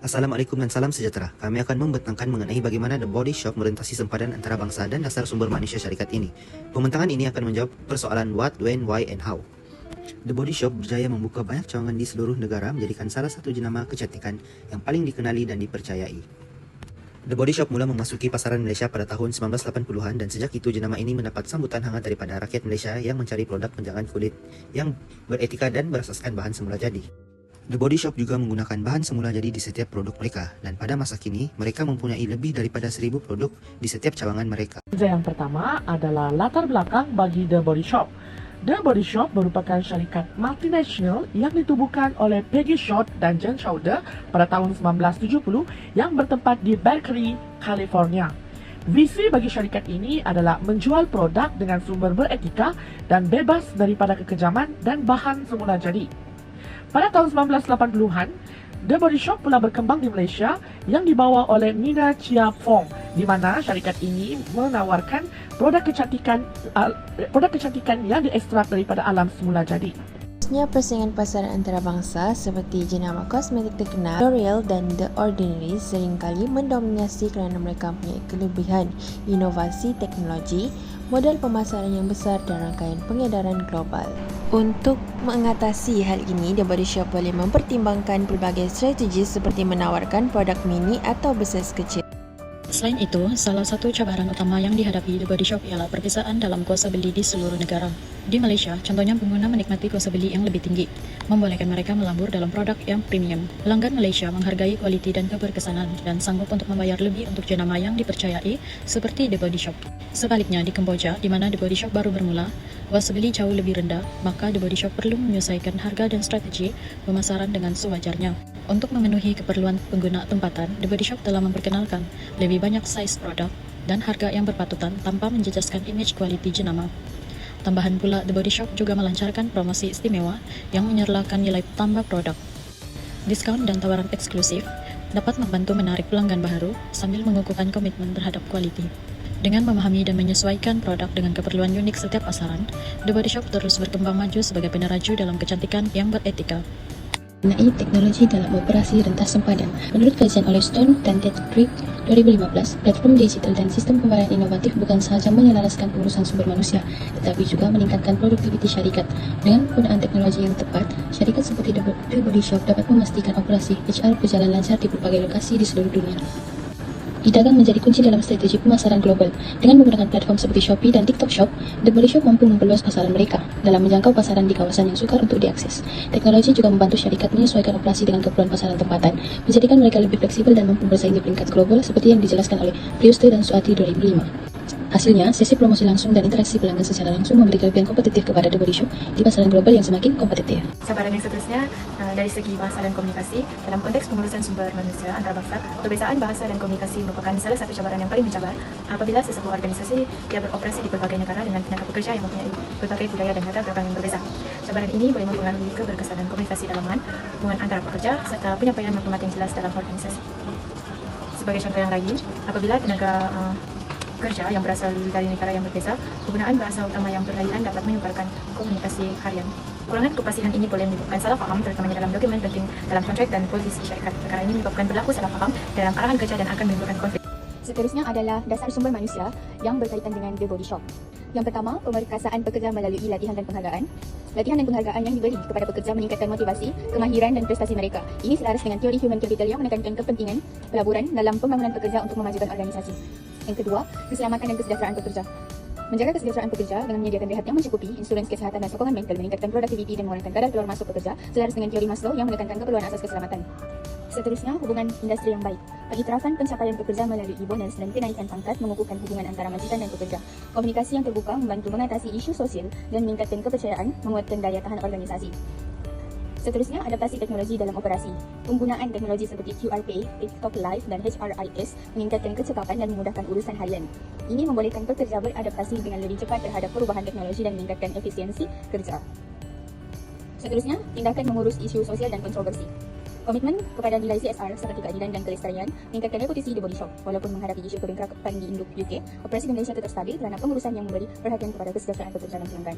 Assalamualaikum dan salam sejahtera. Kami akan membentangkan mengenai bagaimana The Body Shop merentasi sempadan antara bangsa dan dasar sumber manusia syarikat ini. Pembentangan ini akan menjawab persoalan what, when, why, and how. The Body Shop berjaya membuka banyak cawangan di seluruh negara, menjadikan salah satu jenama kecantikan yang paling dikenali dan dipercayai. The Body Shop mula memasuki pasaran Malaysia pada tahun 1980-an dan sejak itu jenama ini mendapat sambutan hangat daripada rakyat Malaysia yang mencari produk penjagaan kulit yang beretika dan berasaskan bahan semula jadi. The Body Shop juga menggunakan bahan semula jadi di setiap produk mereka, dan pada masa kini mereka mempunyai lebih daripada 1,000 produk di setiap cawangan mereka. Yang pertama adalah latar belakang bagi The Body Shop. The Body Shop merupakan syarikat multinasional yang ditubuhkan oleh Peggy Schott dan Jen Schauder pada tahun 1970 yang bertempat di Berkeley, California. Visi bagi syarikat ini adalah menjual produk dengan sumber beretika dan bebas daripada kekejaman dan bahan semula jadi. Pada tahun 1980-an, The Body Shop pula berkembang di Malaysia yang dibawa oleh Nina Chia Fong, di mana syarikat ini menawarkan produk kecantikan yang diekstrak daripada alam semula jadi. Persaingan pasaran antarabangsa seperti jenama kosmetik terkenal L'Oreal dan The Ordinary seringkali mendominasi kerana mereka mempunyai kelebihan inovasi teknologi, modal pemasaran yang besar dan rangkaian pengedaran global. Untuk mengatasi hal ini, The Body Shop boleh mempertimbangkan pelbagai strategi seperti menawarkan produk mini atau bisnes kecil. Selain itu, salah satu cabaran utama yang dihadapi The Body Shop ialah perbezaan dalam kuasa beli di seluruh negara. Di Malaysia, contohnya pengguna menikmati kuasa beli yang lebih tinggi, membolehkan mereka melambur dalam produk yang premium. Pelanggan Malaysia menghargai kualiti dan keberkesanan dan sanggup untuk membayar lebih untuk jenama yang dipercayai seperti The Body Shop. Sebaliknya, di Kemboja, di mana The Body Shop baru bermula, kuasa beli jauh lebih rendah, maka The Body Shop perlu menyesuaikan harga dan strategi pemasaran dengan sewajarnya. Untuk memenuhi keperluan pengguna tempatan, The Body Shop telah memperkenalkan lebih banyak saiz produk dan harga yang berpatutan tanpa menjejaskan imej kualiti jenama. Tambahan pula, The Body Shop juga melancarkan promosi istimewa yang menyerlakan nilai tambah produk. Diskaun dan tawaran eksklusif dapat membantu menarik pelanggan baru sambil mengukuhkan komitmen terhadap kualiti. Dengan memahami dan menyesuaikan produk dengan keperluan unik setiap pasaran, The Body Shop terus berkembang maju sebagai peneraju dalam kecantikan yang beretika. Mengenai teknologi dalam operasi rentas sempadan. Menurut kajian oleh Stone dan Ted Creek 2015, platform digital dan sistem pembayaran inovatif bukan sahaja menyelaraskan pengurusan sumber manusia, tetapi juga meningkatkan produktiviti syarikat. Dengan penggunaan teknologi yang tepat, syarikat seperti The Body Shop dapat memastikan operasi HR berjalan lancar di berbagai lokasi di seluruh dunia. E-dagang menjadi kunci dalam strategi pemasaran global. Dengan menggunakan platform seperti Shopee dan TikTok Shop, The Body Shop mampu memperluas pasaran mereka dalam menjangkau pasaran di kawasan yang sukar untuk diakses. Teknologi juga membantu syarikat menyesuaikan operasi dengan keperluan pasaran tempatan, menjadikan mereka lebih fleksibel dan mampu bersaing di peringkat global seperti yang dijelaskan oleh Priuste dan Suati 2005. Hasilnya, sesi promosi langsung dan interaksi pelanggan secara langsung memberi kelebihan kompetitif kepada The Body Shop di pasaran global yang semakin kompetitif. Cabaran yang seterusnya dari segi bahasa dan komunikasi. Dalam konteks pengurusan sumber manusia antarabangsa, perbezaan bahasa dan komunikasi merupakan salah satu cabaran yang paling mencabar apabila sesebuah organisasi dia beroperasi di berbagai negara dengan tenaga pekerja yang mempunyai berbagai budaya dan latar belakang yang berbeza. Cabaran ini boleh mempengaruhi keberkesanan komunikasi dalaman, hubungan antara pekerja, serta penyampaian maklumat yang jelas dalam organisasi. Sebagai contoh yang lain, apabila tenaga kerja yang berasal dari negara yang berbeza, penggunaan bahasa utama yang berlainan dapat menyukarkan komunikasi harian. Kurangan kepastian ini boleh menyebabkan salah faham, terutamanya dalam dokumen penting dalam kontrak dan polisi syarikat. Perkara ini menyebabkan berlaku salah faham dalam arahan kerja dan akan menimbulkan konflik. Seterusnya adalah dasar sumber manusia yang berkaitan dengan The Body Shop. Yang pertama, pemerkasaan pekerja melalui latihan dan penghargaan. Latihan dan penghargaan yang diberi kepada pekerja meningkatkan motivasi, kemahiran dan prestasi mereka. Ini selaras dengan teori human capital yang menekankan kepentingan pelaburan dalam pembangunan pekerja untuk memajukan organisasi. Yang kedua, keselamatan dan kesejahteraan pekerja. Menjaga kesejahteraan pekerja dengan menyediakan rehat yang mencukupi, insurans kesehatan dan sokongan mental meningkatkan produktiviti dan mengurangkan kadar keluar masuk pekerja selaras dengan teori Maslow yang menekankan keperluan asas keselamatan. Seterusnya, hubungan industri yang baik. Pengiktirafan pencapaian pekerja melalui bonus dan kenaikan pangkat mengukuhkan hubungan antara majikan dan pekerja. Komunikasi yang terbuka membantu mengatasi isu sosial dan meningkatkan kepercayaan, menguatkan daya tahan organisasi. Seterusnya, adaptasi teknologi dalam operasi. Penggunaan teknologi seperti QR Pay, TikTok Live, dan HRIS meningkatkan kecekapan dan memudahkan urusan harian. Ini membolehkan pekerja beradaptasi dengan lebih cepat terhadap perubahan teknologi dan meningkatkan efisiensi kerja. Seterusnya, tindakan mengurus isu sosial dan kontroversi. Komitmen kepada nilai CSR seperti keadilan dan kelestarian meningkatkan reputasi The Body Shop. Walaupun menghadapi isu kebengkakan di induk UK, operasi di Malaysia tetap stabil kerana pengurusan yang memberi perhatian kepada kesejahteraan pekerja dan pelanggan.